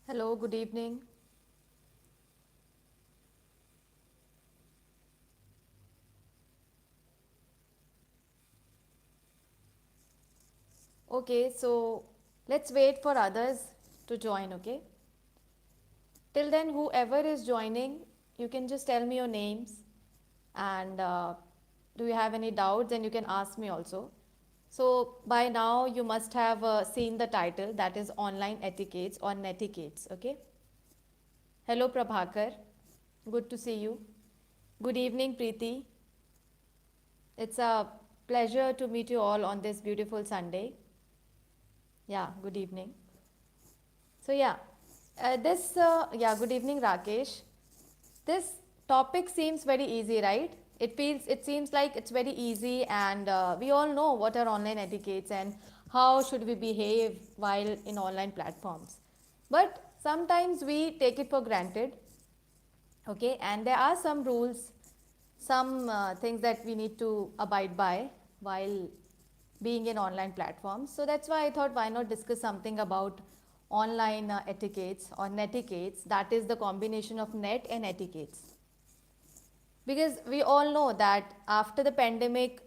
Hello, good evening. Okay, so let's wait for others to join, okay? Till then, whoever is joining, you can just tell me your names and do you have any doubts, then you can ask me also. So, by now, you must have seen the title, that is Online Etiquettes or Netiquettes, okay? Hello, Prabhakar. Good to see you. Good evening, Preeti. It's a pleasure to meet you all on this beautiful Sunday. Yeah, good evening. So yeah, good evening, Rakesh. This topic seems very easy, right? It seems like it's very easy, and we all know what are online etiquettes and how should we behave while in online platforms. But sometimes we take it for granted, okay? And there are some rules, some things that we need to abide by while being in online platforms. So that's why I thought, why not discuss something about online etiquettes or netiquettes, that is the combination of net and etiquettes. Because we all know that after the pandemic,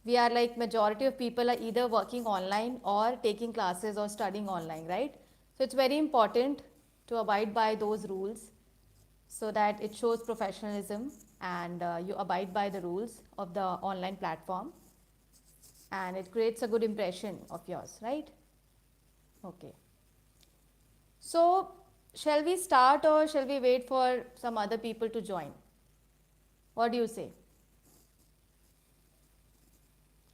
we are like majority of people are either working online or taking classes or studying online, right? So it's very important to abide by those rules so that it shows professionalism and you abide by the rules of the online platform and it creates a good impression of yours, right? Okay. So, shall we start or shall we wait for some other people to join? What do you say?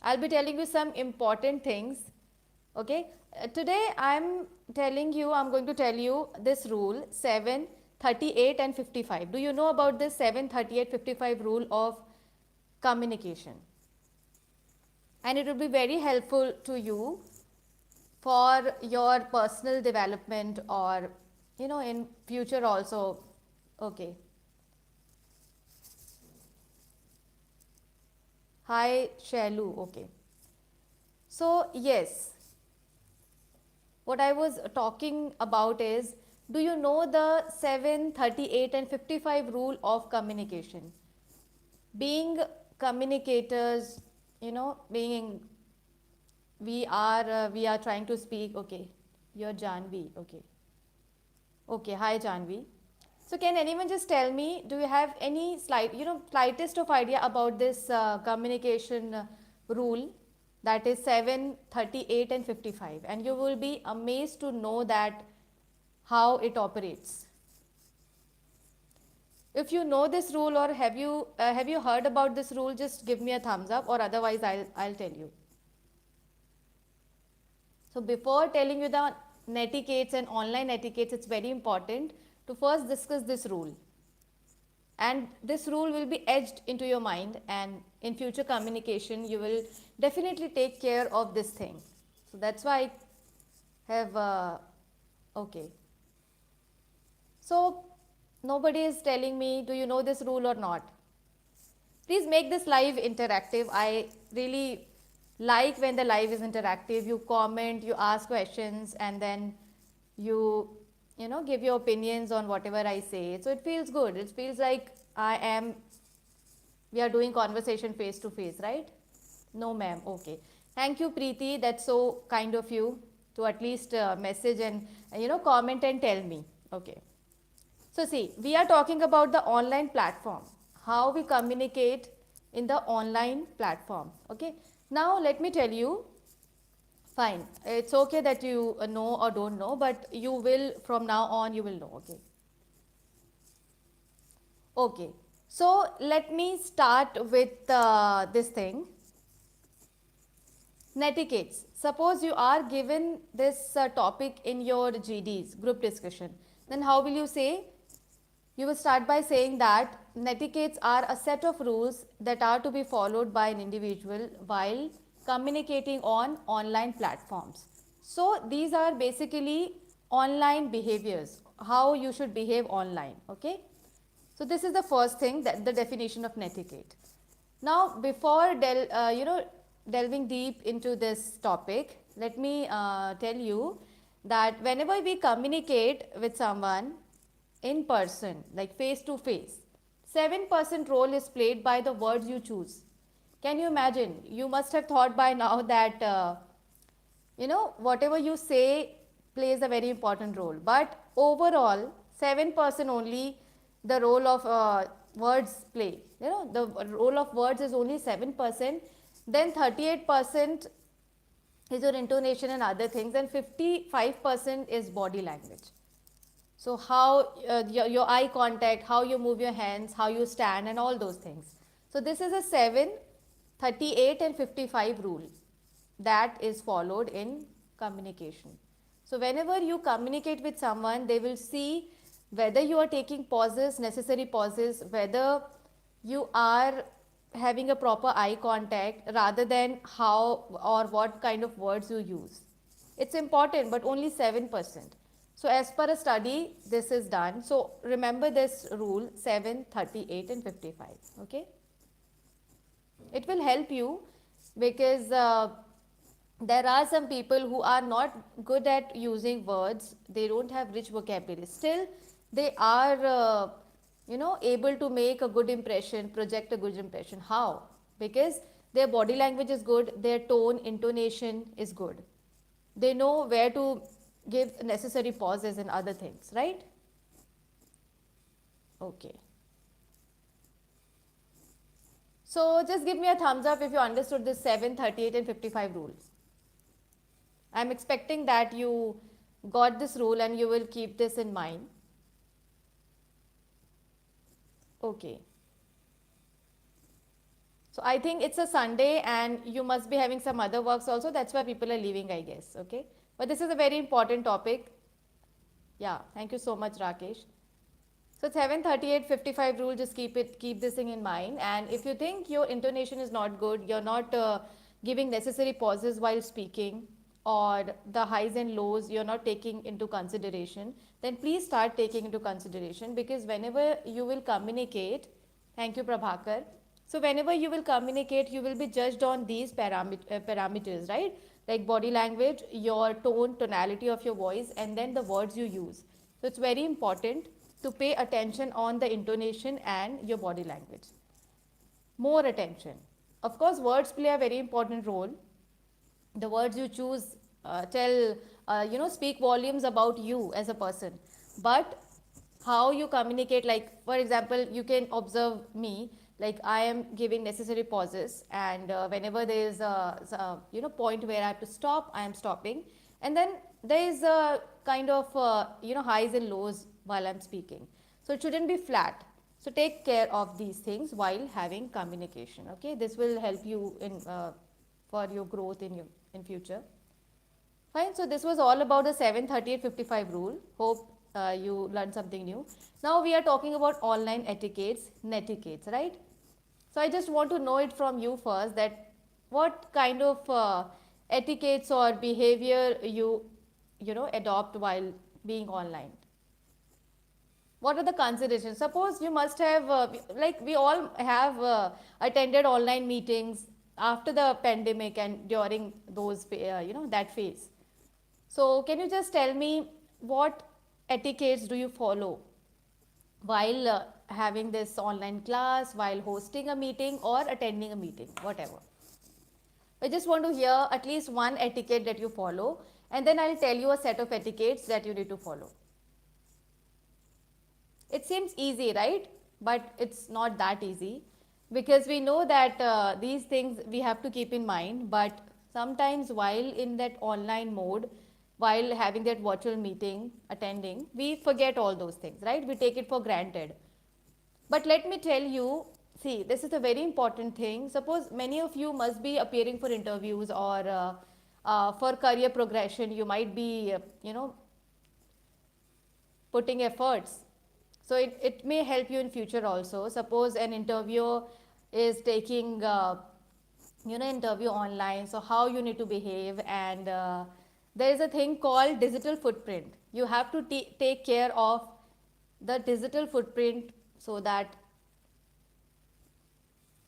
I'll be telling you some important things. Okay. Today I'm going to tell you this rule 7, 38 and 55. Do you know about this 7, 38, 55 rule of communication? And it will be very helpful to you for your personal development or in future also. Okay. Hi Shailu. Okay. So yes, what I was talking about is, do you know the 7, 38 and 55 rule of communication? Being communicators, being we are trying to speak. Okay, you're Janvi. Okay. Okay, hi Janvi. So can anyone just tell me, do you have any slightest of idea about this communication rule, that is 7, 38 and 55, and you will be amazed to know that how it operates. If you know this rule or have you heard about this rule, just give me a thumbs up or otherwise I'll tell you. So before telling you the netiquettes and online etiquettes, it's very important to first discuss this rule. And this rule will be etched into your mind, and in future communication, you will definitely take care of this thing. So that's why I have, okay. So nobody is telling me, do you know this rule or not? Please make this live interactive. I really like when the live is interactive. You comment, you ask questions, and then you give your opinions on whatever I say. So it feels good. It feels like we are doing conversation face to face, right? No, ma'am. Okay. Thank you, Preeti. That's so kind of you to at least message and comment and tell me. Okay. So see, we are talking about the online platform, how we communicate in the online platform. Okay. Now let me tell you, fine, it's okay that you know or don't know, but you will, from now on, you will know. Okay. Okay. So let me start with this thing. Netiquettes. Suppose you are given this topic in your GDs, group discussion. Then how will you say? You will start by saying that netiquettes are a set of rules that are to be followed by an individual while communicating on online platforms. So these are basically online behaviors, how you should behave online. Okay. So this is the first thing, that the definition of netiquette. Now, before delving deep into this topic, let me tell you that whenever we communicate with someone in person, like face to face, 7% role is played by the words you choose. Can you imagine? You must have thought by now that whatever you say plays a very important role, but overall 7% only the role of words play. The role of words is only 7%. Then 38% is your intonation and other things, and 55% is body language. So how your eye contact, how you move your hands, how you stand, and all those things. So this is a 7, 38, and 55 rule that is followed in communication. So whenever you communicate with someone, they will see whether you are taking pauses, necessary pauses, whether you are having a proper eye contact rather than how or what kind of words you use. It's important, but only 7%. So as per a study, this is done. So remember this rule: 7, 38, and 55. Okay. It will help you because there are some people who are not good at using words. They don't have rich vocabulary. Still, they are able to make a good impression, project a good impression. How? Because their body language is good, their tone, intonation is good. They know where to give necessary pauses and other things, right? Okay. So just give me a thumbs up if you understood this 7, 38, and 55 rules. I'm expecting that you got this rule and you will keep this in mind. Okay. So I think it's a Sunday and you must be having some other works also. That's why people are leaving, I guess. Okay. But this is a very important topic. Yeah. Thank you so much, Rakesh. So 7, 38, 55 rule, just keep this thing in mind. And if you think your intonation is not good, you're not giving necessary pauses while speaking, or the highs and lows you're not taking into consideration, then please start taking into consideration, because whenever you will communicate, thank you Prabhakar. So whenever you will communicate, you will be judged on these parameters, right? Like body language, your tone, tonality of your voice, and then the words you use. So it's very important to pay attention on the intonation and your body language. More attention. Of course, words play a very important role. The words you choose speak volumes about you as a person. But how you communicate, like for example, you can observe me, like I am giving necessary pauses, and whenever there is a point where I have to stop, I am stopping, and then there is a kind of highs and lows while I'm speaking. So it shouldn't be flat. So take care of these things while having communication. Okay, this will help you in for your growth in future. Fine. So this was all about the 7, 38, 55 rule. Hope you learned something new. Now we are talking about online etiquettes, netiquettes, right? So I just want to know it from you first, that what kind of etiquettes or behavior you adopt while being online. What are the considerations? Suppose you must have, like we all have attended online meetings after the pandemic and during those, that phase. So can you just tell me what etiquettes do you follow while having this online class, while hosting a meeting or attending a meeting, whatever. I just want to hear at least one etiquette that you follow, and then I'll tell you a set of etiquettes that you need to follow. It seems easy, right? But it's not that easy, because we know that these things we have to keep in mind, but sometimes while in that online mode, while having that virtual meeting, attending, we forget all those things, right? We take it for granted. But let me tell you, see, this is a very important thing. Suppose many of you must be appearing for interviews, or for career progression, you might be, putting efforts. So it may help you in future also. Suppose an interviewer is taking, interview online. So how you need to behave, and there is a thing called digital footprint. You have to take care of the digital footprint, so that,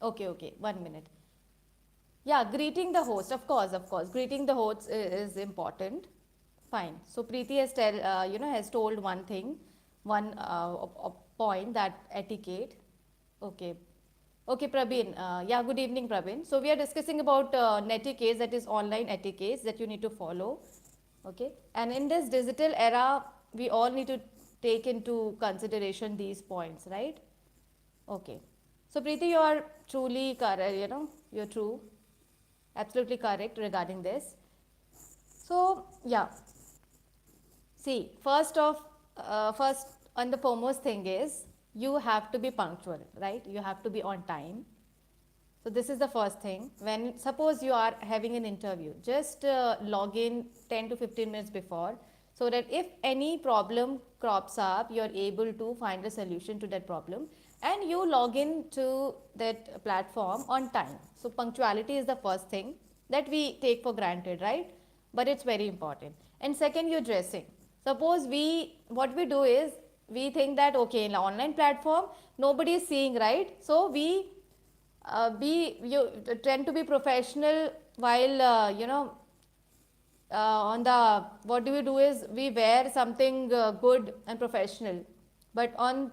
okay, 1 minute. Yeah, greeting the host, of course, greeting the host is important. Fine. So Preeti has has told one thing, one point, that etiquette. Okay. Okay, Prabin. Yeah, good evening, Prabin. So we are discussing about netiquettes, that is online etiquettes that you need to follow. Okay. And in this digital era, we all need to take into consideration these points, right? Okay. So Preeti, you are truly correct, you're true. Absolutely correct regarding this. So, yeah. See, first and the foremost thing is you have to be punctual, right? You have to be on time. So this is the first thing. When suppose you are having an interview, just log in 10 to 15 minutes before, so that if any problem crops up, you are able to find a solution to that problem, and you log in to that platform on time. So punctuality is the first thing that we take for granted, right? But it's very important. And second, your dressing. Suppose what we do is we think that okay, in an online platform nobody is seeing, right? So we you tend to be professional while on the what do we do is we wear something good and professional, but on,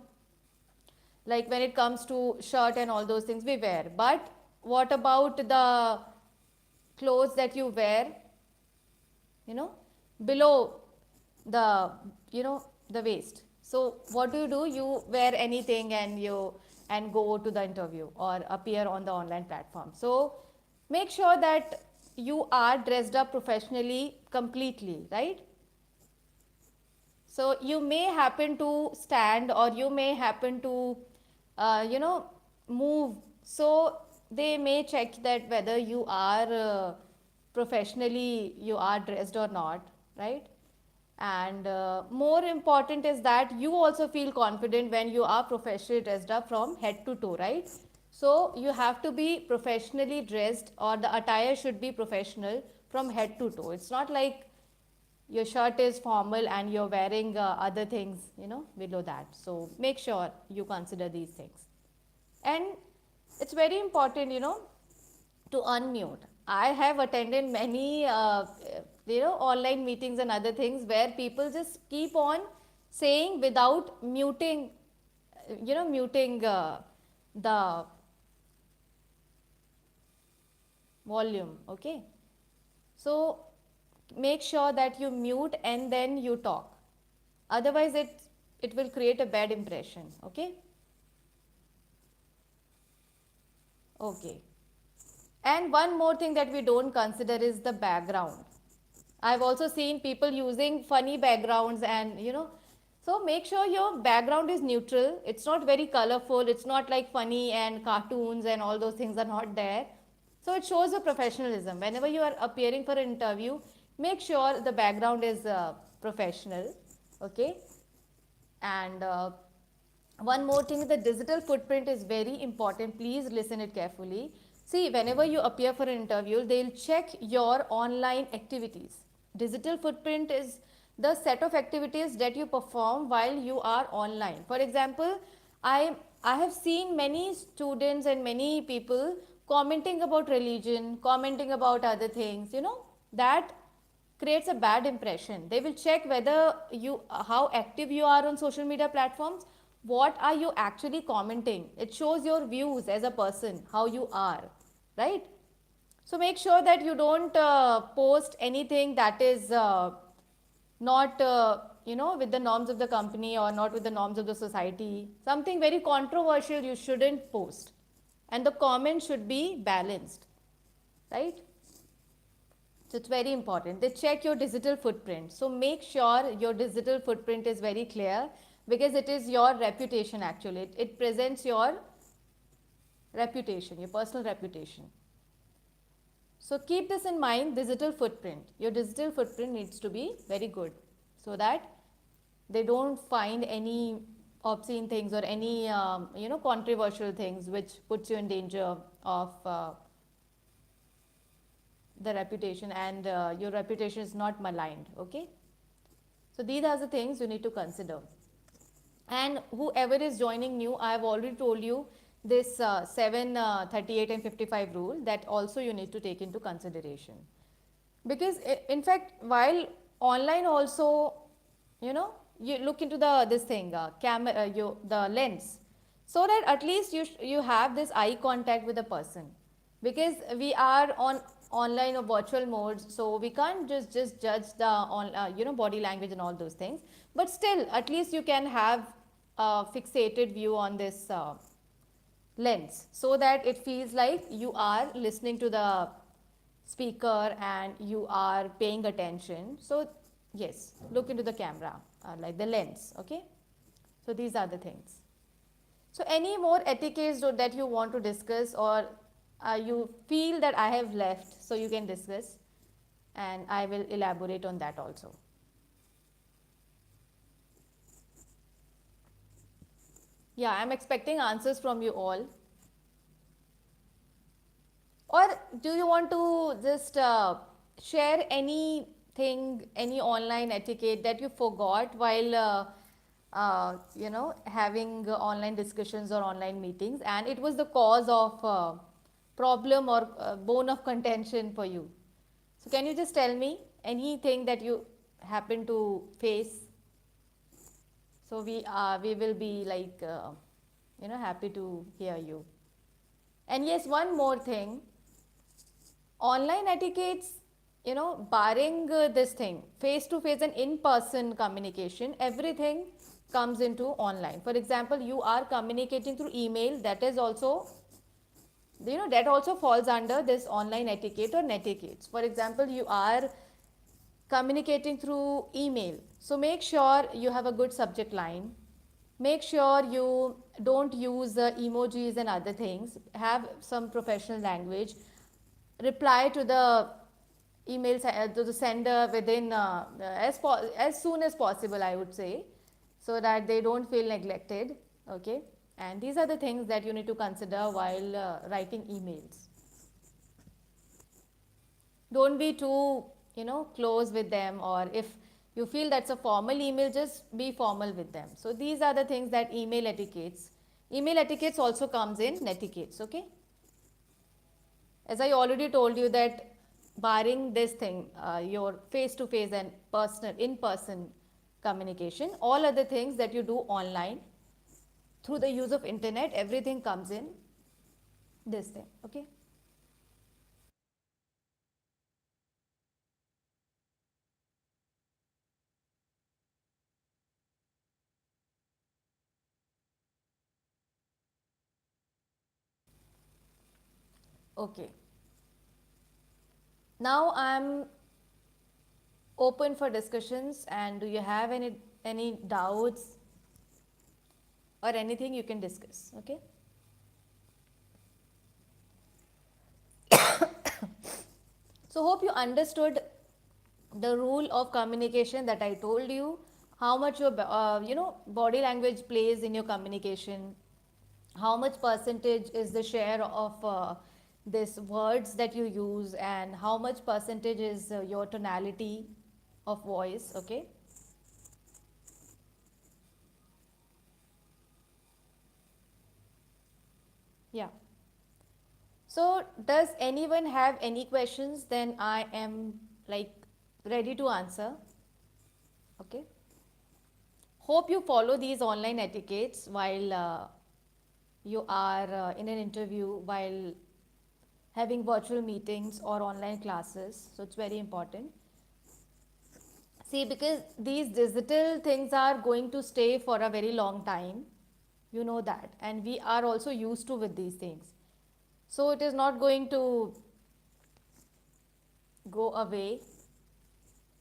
like, when it comes to shirt and all those things we wear, but what about the clothes that you wear, you know below the the waist? So what do? You wear anything and go to the interview or appear on the online platform. So make sure that you are dressed up professionally completely, right? So you may happen to stand, or you may happen to move, so they may check that whether you are professionally you are dressed or not, right? And more important is that you also feel confident when you are professionally dressed up from head to toe, right? So you have to be professionally dressed, or the attire should be professional from head to toe. It's not like your shirt is formal and you're wearing other things below that. So make sure you consider these things. And it's very important to unmute. I have attended many online meetings and other things where people just keep on saying without muting, muting the volume. Okay, so make sure that you mute and then you talk, otherwise it will create a bad impression. Okay. Okay. And one more thing that we don't consider is the background. I've also seen people using funny backgrounds, and so make sure your background is neutral. It's not very colorful. It's not like funny and cartoons and all those things are not there. So it shows your professionalism. Whenever you are appearing for an interview, make sure the background is professional. Okay. And one more thing, the digital footprint is very important. Please listen it carefully. See, whenever you appear for an interview, they'll check your online activities. Digital footprint is the set of activities that you perform while you are online. For example, I have seen many students and many people commenting about religion, commenting about other things, that creates a bad impression. They will check whether how active you are on social media platforms, what are you actually commenting. It shows your views as a person, how you are, right? So make sure that you don't post anything that is not with the norms of the company or not with the norms of the society. Something very controversial you shouldn't post, and the comment should be balanced, right? So it's very important. They check your digital footprint. So make sure your digital footprint is very clear, because it is your reputation actually. It presents your reputation, your personal reputation. So keep this in mind, digital footprint. Your digital footprint needs to be very good, so that they don't find any obscene things or any controversial things which puts you in danger of the reputation, and your reputation is not maligned. Okay. So these are the things you need to consider. And whoever is joining new, I have already told you this 7, 38 and 55 rule, that also you need to take into consideration. Because in fact, while online also, you know, you look into the this thing, the lens, so that at least you have this eye contact with the person, because we are on online or virtual modes, so we can't just judge the body language and all those things, but still at least you can have a fixated view on this lens, so that it feels like you are listening to the speaker and you are paying attention. So yes, look into the camera, like the lens. Okay, so these are the things. So any more etiquettes that you want to discuss, or you feel that I have left, so you can discuss and I will elaborate on that also. Yeah, I'm expecting answers from you all. Or do you want to just share anything, any online etiquette that you forgot while having online discussions or online meetings, and it was the cause of problem or bone of contention for you? So can you just tell me anything that you happen to face? So we will be like happy to hear you. And yes, one more thing, online etiquettes, barring this thing, face to face and in person communication, everything comes into online. For example, you are communicating through email, that is also, that also falls under this online etiquette or netiquettes. For example, you are communicating through email, so make sure you have a good subject line, make sure you don't use emojis and other things, have some professional language, reply to the email to the sender within as soon as possible, I would say, so that they don't feel neglected. Okay, and these are the things that you need to consider while writing emails. Don't be too close with them, or if you feel that's a formal email, just be formal with them. So these are the things that email etiquettes also comes in netiquettes. Okay, as I already told you that barring this thing, your face to face and personal in person communication, all other things that you do online through the use of internet, everything comes in this thing. Okay. Okay, now I'm open for discussions, and do you have any doubts or anything you can discuss? Okay, so hope you understood the rule of communication that I told you, how much your body language plays in your communication, how much percentage is the share of this words that you use, and how much percentage is your tonality of voice. Okay, yeah. So does anyone have any questions? Then I am like ready to answer. Okay, hope you follow these online etiquettes while you are in an interview, while having virtual meetings or online classes. So it's very important. See, because these digital things are going to stay for a very long time, you know that, and we are also used to with these things. So it is not going to go away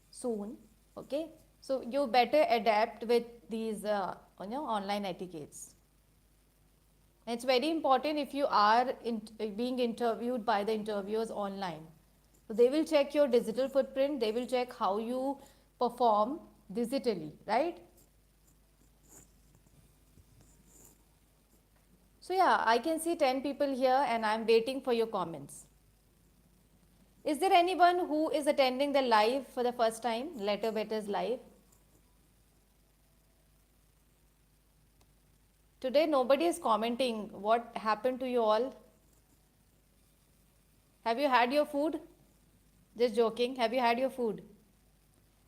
soon. Okay, so you better adapt with these online etiquettes. It's very important if you are being interviewed by the interviewers online. So they will check your digital footprint, they will check how you perform digitally, right? So yeah, I can see 10 people here and I'm waiting for your comments. Is there anyone who is attending the live for the first time, Letter Betters live? Today nobody is commenting. What happened to you all? Have you had your food? Just joking. Have you had your food?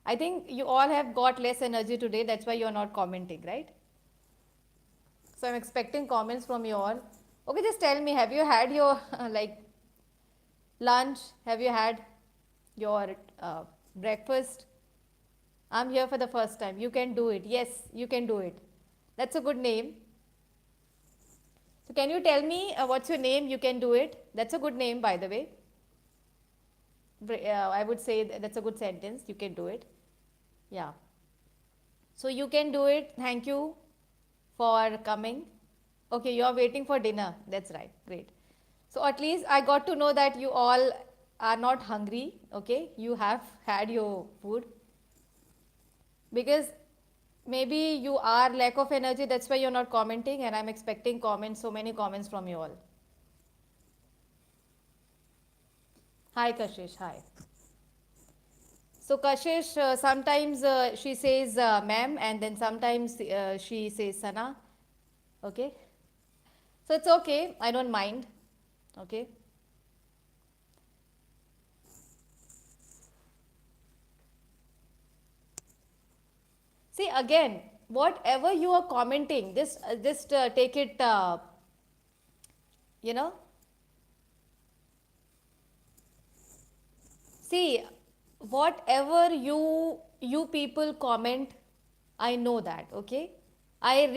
I think you all have got less energy today, that's why you're not commenting, right? So I'm expecting comments from you all. Okay, just tell me, have you had your like lunch? Have you had your breakfast? I'm here for the first time. You can do it. Yes, you can do it. That's a good name. So can you tell me what's your name? You can do it. That's a good name, by the way. I would say that's a good sentence. You can do it. Yeah. So you can do it. Thank you for coming. Okay, you are waiting for dinner. That's right. Great. So at least I got to know that you all are not hungry. Okay, you have had your food, because maybe you are lack of energy. That's why you're not commenting, and I'm expecting comments. So many comments from you all. Hi, Kashish. Hi. So Kashish, sometimes she says ma'am, and then sometimes she says Sana. Okay. So it's okay. I don't mind. Okay. See again, whatever you are commenting, just take it. You know. See, whatever you people comment, I know that. Okay. I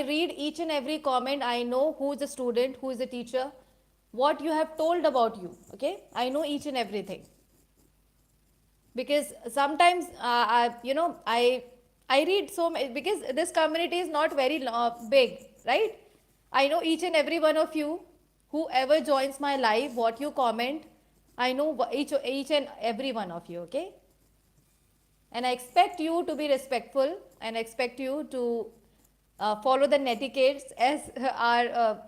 read each and every comment. I know who is a student, who is a teacher, what you have told about you. Okay. I know each and everything, because sometimes I read so many, because this community is not very big, right? I know each and every one of you, whoever joins my live, what you comment, I know each and every one of you. Okay. And I expect you to be respectful, and I expect you to follow the netiquettes, as our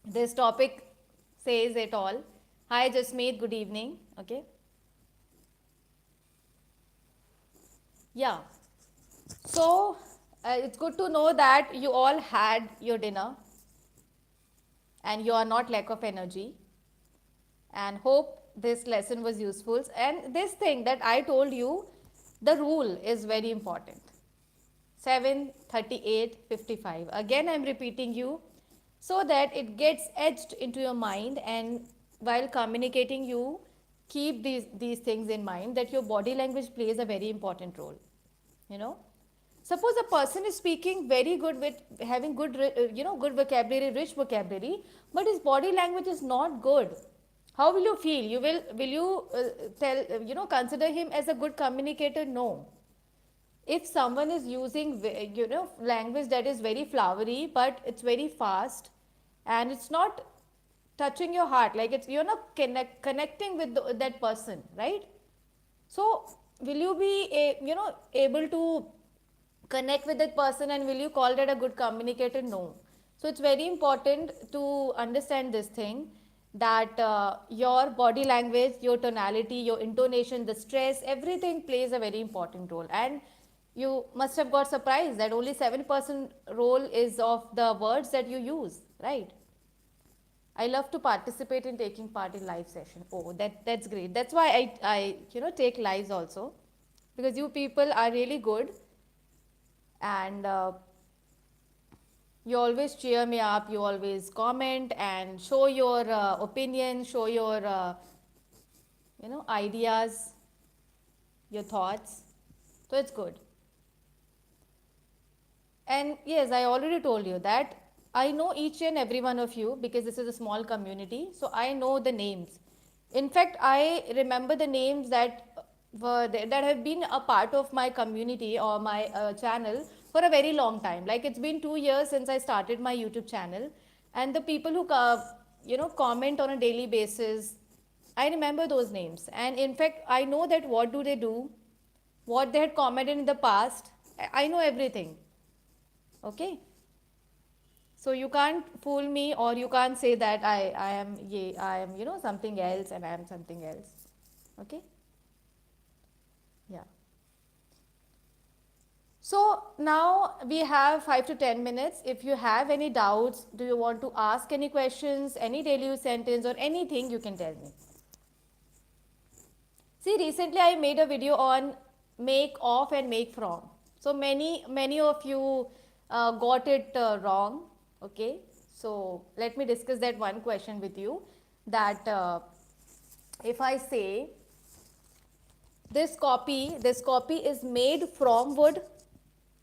this topic says it all. Hi Jasmeet, good evening. Okay. Yeah. So it's good to know that you all had your dinner and you are not lack of energy, and hope this lesson was useful. And this thing that I told you, the rule is very important. 7, 38, 55. Again, I'm repeating you so that it gets etched into your mind, and while communicating, you keep these things in mind, that your body language plays a very important role. You know, suppose a person is speaking very good, with having good good vocabulary, rich vocabulary, but his body language is not good. How will you feel? Will you tell consider him as a good communicator? No. If someone is using language that is very flowery, but it's very fast, and it's not touching your heart, like it's you're not connecting with that person, right? So will you be able to connect with that person, and will you call that a good communicator? No. So it's very important to understand this thing, that your body language, your tonality, your intonation, the stress, everything plays a very important role. And you must have got surprised that only 7% role is of the words that you use, right? I love to participate in taking part in live session. Oh, that's great. That's why I take lives also, because you people are really good, and you always cheer me up. You always comment and show your opinion, show your ideas, your thoughts. So it's good. And yes, I already told you that I know each and every one of you, because this is a small community. So I know the names. In fact, I remember the names that that have been a part of my community or my channel for a very long time. Like it's been 2 years since I started my YouTube channel, and the people who comment on a daily basis, I remember those names. And in fact, I know that what do they do, what they had commented in the past. I know everything. Okay. So you can't fool me, or you can't say that I am something else and I am something else. Okay. Yeah. So now we have 5 to 10 minutes. If you have any doubts, do you want to ask any questions, any daily use sentence or anything, you can tell me. See, recently I made a video on make of and make from. So many of you got it wrong. Okay. So let me discuss that one question with you. That if I say this copy is made from wood,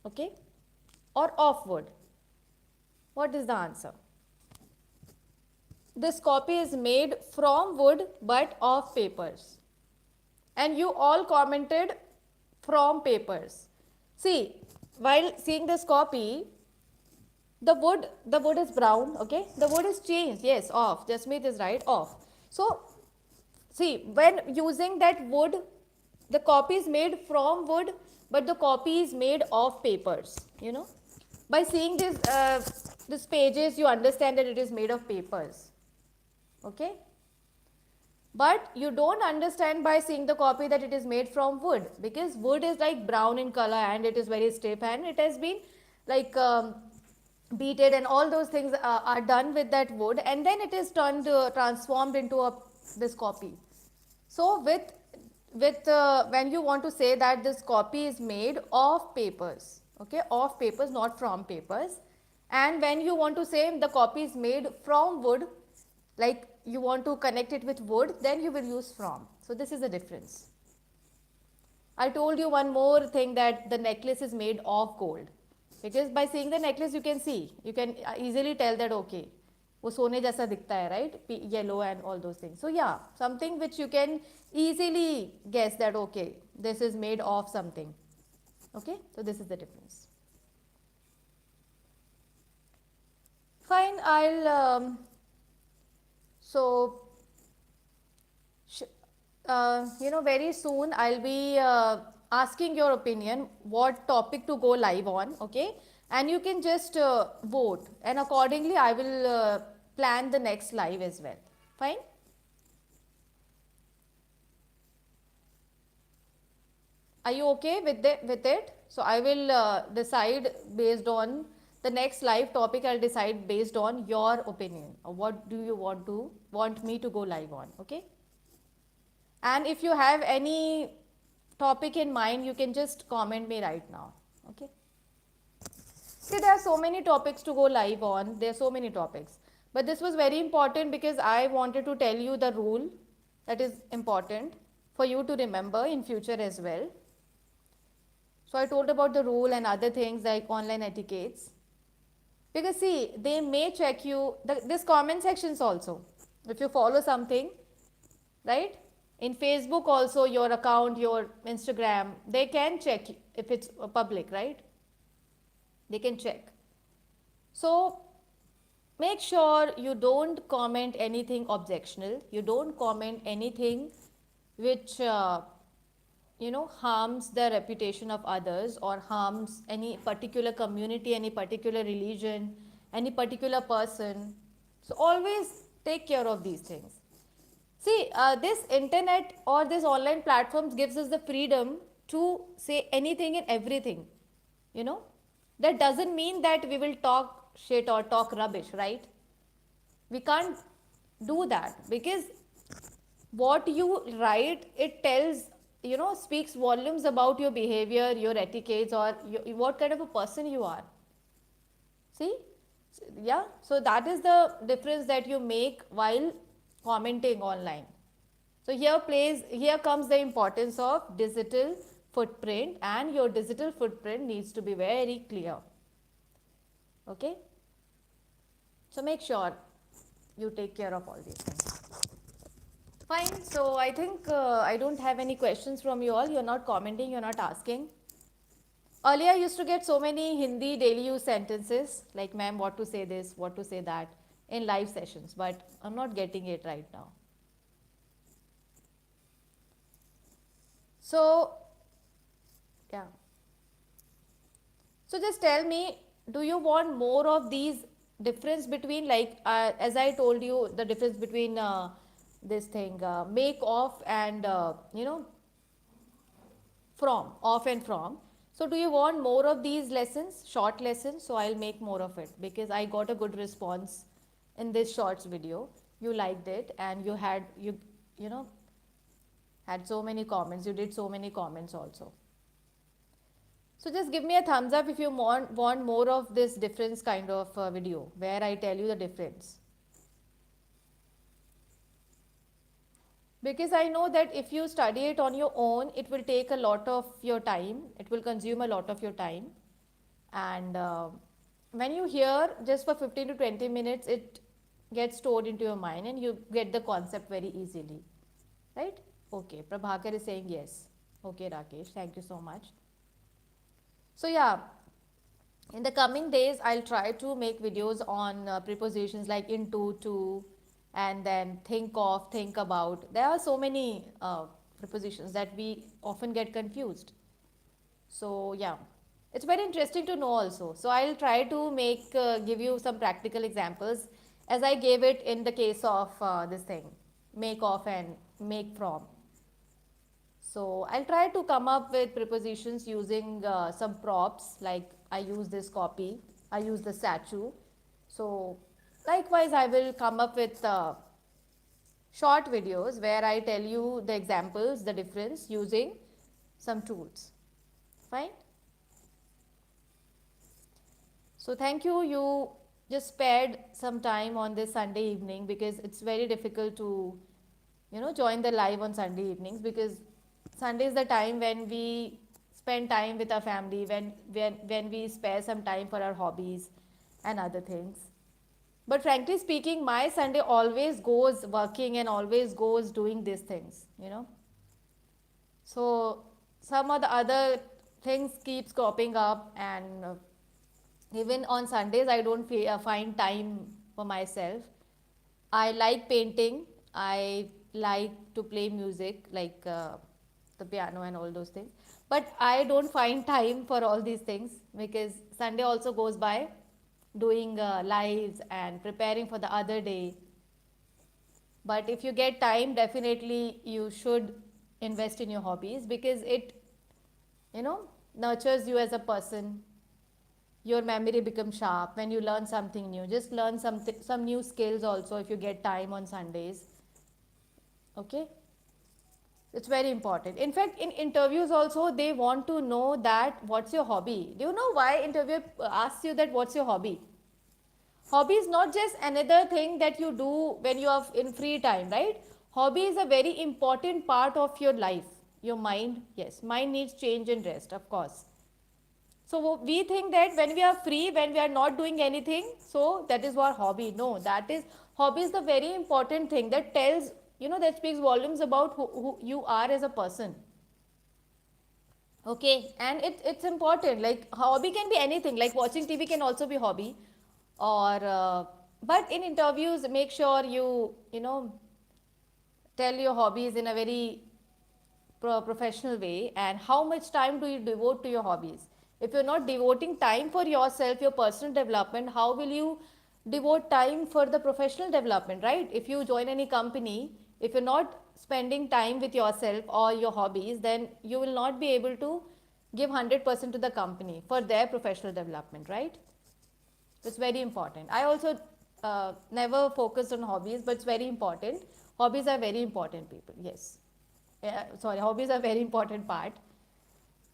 okay, or of wood. What is the answer? This copy is made from wood but of papers. And you all commented from papers. See, while seeing this copy, the wood is brown, okay? The wood is changed, yes, off. Jasmeet is right, off. So, see, when using that wood, the copy is made from wood, but the copy is made of papers, you know. By seeing this pages, you understand that it is made of papers, okay? But you don't understand by seeing the copy that it is made from wood, because wood is like brown in color and it is very stiff and it has been like beaten and all those things are done with that wood, and then it is transformed into this copy. So with when you want to say that this copy is made of papers, okay, of papers, not from papers, and when you want to say the copy is made from wood, like you want to connect it with wood, then you will use from. So this is the difference. I told you one more thing, that the necklace is made of gold, because by seeing the necklace you can see, you can easily tell that okay, वो सोने जैसा दिखता है, right? Yellow and all those things. So yeah, something which you can easily guess that okay, this is made of something. Okay, so this is the difference. Fine, I'll very soon I'll be asking your opinion what topic to go live on, okay? And you can just vote, and accordingly I will plan the next live as well. Fine? Are you okay with it? So I will decide based on the next live topic. I'll decide based on your opinion. What do you want me to go live on? Okay. And if you have any topic in mind, you can just comment me right now. Okay. See, there are so many topics to go live on. There are so many topics. But this was very important because I wanted to tell you the rule that is important for you to remember in future as well. So I told about the rule and other things like online etiquettes. Because see, they may check you, this comment sections also. If you follow something, right? In Facebook also, your account, your Instagram, they can check if it's public, right? They can check. So make sure you don't comment anything objectional. You don't comment anything which harms the reputation of others or harms any particular community, any particular religion, any particular person. So always take care of these things. See, this internet or this online platforms gives us the freedom to say anything and everything, That doesn't mean that we will talk shit or talk rubbish, right? We can't do that, because what you write, it tells, speaks volumes about your behavior, your etiquettes, or what kind of a person you are. See? Yeah. So that is the difference that you make while commenting online. So here comes the importance of digital footprint, and your digital footprint needs to be very clear. Okay? So make sure you take care of all these things. Fine. So I think I don't have any questions from you all. You're not commenting, you're not asking. Earlier I used to get so many Hindi daily use sentences like, ma'am, what to say this, what to say that in live sessions, but I'm not getting it right now. So, yeah. So just tell me, do you want more of these difference between, like, as I told you, the difference between this thing, make of and, from, of and from. So do you want more of these lessons, short lessons? So I'll make more of it, because I got a good response in this shorts video. You liked it, and you had, Had so many comments. You did so many comments also. So just give me a thumbs up if you want more of this difference kind of video where I tell you the difference. Because I know that if you study it on your own, it will take a lot of your time. It will consume a lot of your time. And when you hear just for 15 to 20 minutes, it gets stored into your mind and you get the concept very easily. Right? Okay. Prabhakar is saying yes. Okay, Rakesh. Thank you so much. So yeah, in the coming days, I'll try to make videos on prepositions like into, to, and then think of, think about. There are so many prepositions that we often get confused. So yeah, it's very interesting to know also. So I'll try to give you some practical examples as I gave it in the case of this thing, make of and make from. So I'll try to come up with prepositions using some props, like I use this copy, I use the statue. So likewise, I will come up with short videos where I tell you the examples, the difference using some tools. Fine. So thank you. You just spared some time on this Sunday evening because it's very difficult to, join the live on Sunday evenings, because Sunday is the time when we spend time with our family, when we spare some time for our hobbies and other things. But frankly speaking, my Sunday always goes working and always goes doing these things. So some of the other things keeps cropping up, and even on Sundays I don't find time for myself. I like painting. I like to play music, like the piano and all those things. But I don't find time for all these things because Sunday also goes by doing lives and preparing for the other day. But if you get time, definitely you should invest in your hobbies because it, nurtures you as a person. Your memory becomes sharp when you learn something new. Just learn some new skills also if you get time on Sundays. Okay, it's very important. In fact, in interviews also, they want to know that what's your hobby. Do you know why interviewer asks you that what's your hobby? Hobby is not just another thing that you do when you are in free time, right? Hobby is a very important part of your life. Your mind, yes, mind needs change and rest, of course. So we think that when we are free, when we are not doing anything, so that is our hobby. No, hobby is the very important thing that tells, that speaks volumes about who you are as a person. Okay, and it's important. Like hobby can be anything. Like watching TV can also be hobby, or but in interviews, make sure you tell your hobbies in a very professional way, and how much time do you devote to your hobbies. If you're not devoting time for yourself, your personal development, how will you devote time for the professional development, right? If you join any company, if you're not spending time with yourself or your hobbies, then you will not be able to give 100% to the company for their professional development, right? It's very important. I also never focused on hobbies, but it's very important. Hobbies are very important, people. Yes. Sorry, hobbies are very important part.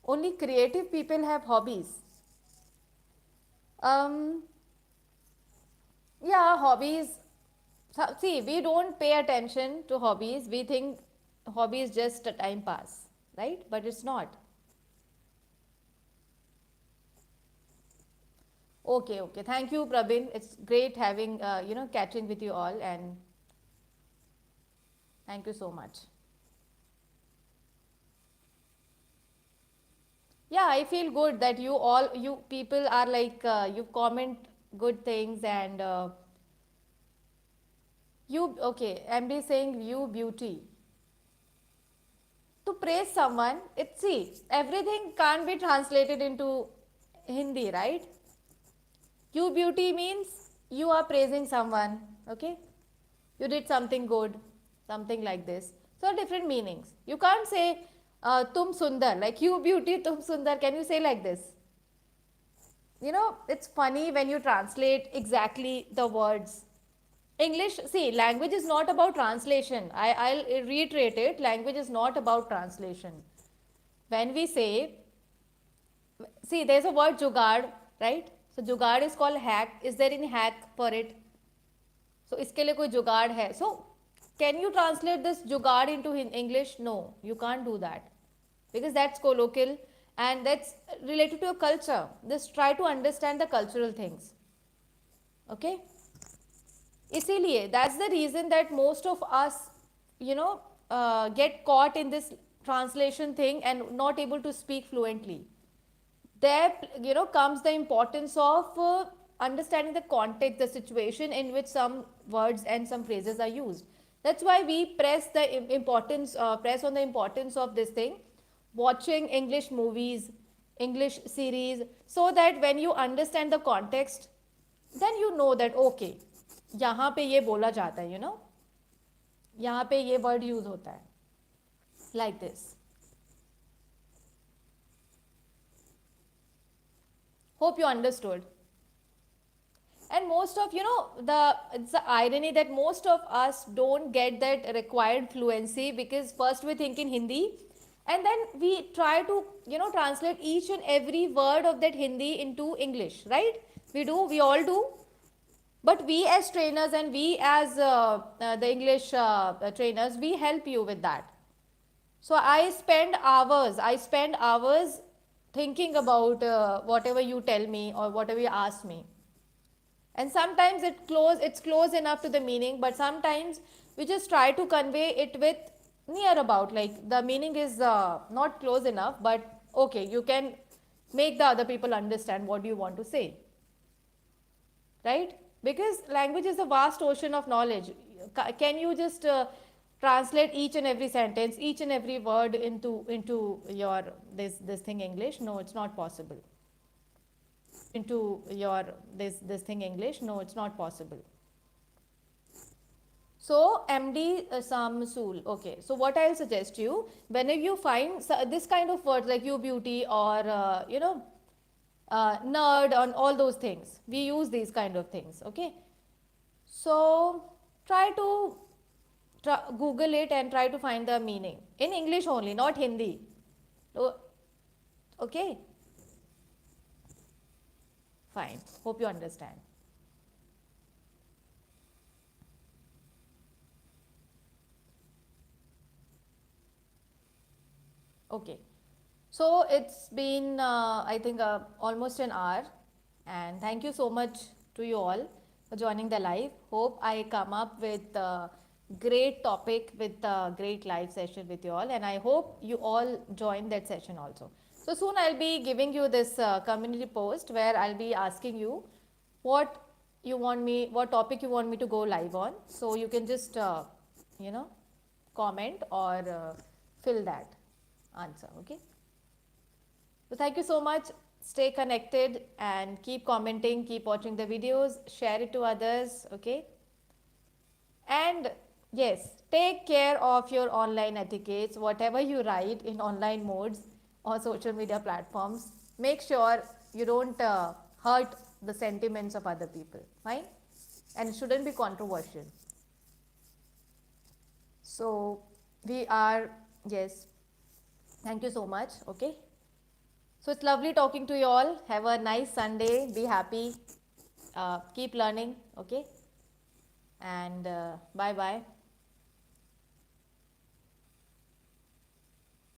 Only creative people have hobbies. Um, yeah, hobbies. See, we don't pay attention to hobbies. We think hobby is just a time pass, right? But it's not. Okay, okay. Thank you, Prabin. It's great having, catching with you all, and thank you so much. Yeah, I feel good that you people are like, you comment good things, and okay, MD saying you beauty. To praise someone, see, everything can't be translated into Hindi, right? You beauty means you are praising someone, okay? You did something good, something like this. So different meanings. You can't say tum sundar, like you beauty, tum sundar. Can you say like this? It's funny when you translate exactly the words. English, see, language is not about translation. I'll reiterate it. Language is not about translation. When we say, see, there's a word jugaad, right? So jugaad is called hack. Is there any hack for it? So इसके लिए कोई जुगाड़ है. So can you translate this जुगाड़ into English? No, you can't do that because that's colloquial and that's related to your culture. Just try to understand the cultural things. Okay. इसीलिए that's the reason that most of us, get caught in this translation thing and not able to speak fluently. There, comes the importance of understanding the context, the situation in which some words and some phrases are used. That's why we press on the importance of this thing, watching English movies, English series, so that when you understand the context, then you know that okay, यहाँ पे ये बोला जाता है, यहाँ पे ये word use होता है, like this. Hope you understood. And most of, it's the irony that most of us don't get that required fluency because first we think in Hindi and then we try to, translate each and every word of that Hindi into English, right? We all do. But we as trainers and we as the English trainers, we help you with that. So I spend hours thinking about whatever you tell me or whatever you ask me. And sometimes it's close enough to the meaning, but sometimes we just try to convey it with near about, like the meaning is not close enough, but okay, you can make the other people understand what you want to say, right? Because language is a vast ocean of knowledge. Can you just translate each and every sentence, each and every word into your this thing English? No, it's not possible. Into your this thing English? No, it's not possible. So MD Samsul. Okay. So what I'll suggest you, whenever you find this kind of words like you beauty or nerd and all those things, we use these kind of things. Okay. So try to Google it and try to find the meaning in English only, not Hindi. Okay. Fine. Hope you understand. Okay. So it's been, I think, almost an hour. And thank you so much to you all for joining the live. Hope I come up with a great topic with a great live session with you all. And I hope you all join that session also. So soon I'll be giving you this community post where I'll be asking you what topic you want me to go live on. So you can just, comment or fill that answer. Okay. So thank you so much. Stay connected and keep commenting, keep watching the videos, share it to others. Okay. And yes, take care of your online etiquettes, whatever you write in online modes or social media platforms. Make sure you don't hurt the sentiments of other people. Fine? And it shouldn't be controversial. So we are, yes. Thank you so much. Okay. So it's lovely talking to you all. Have a nice Sunday. Be happy. Keep learning. Okay. And bye bye.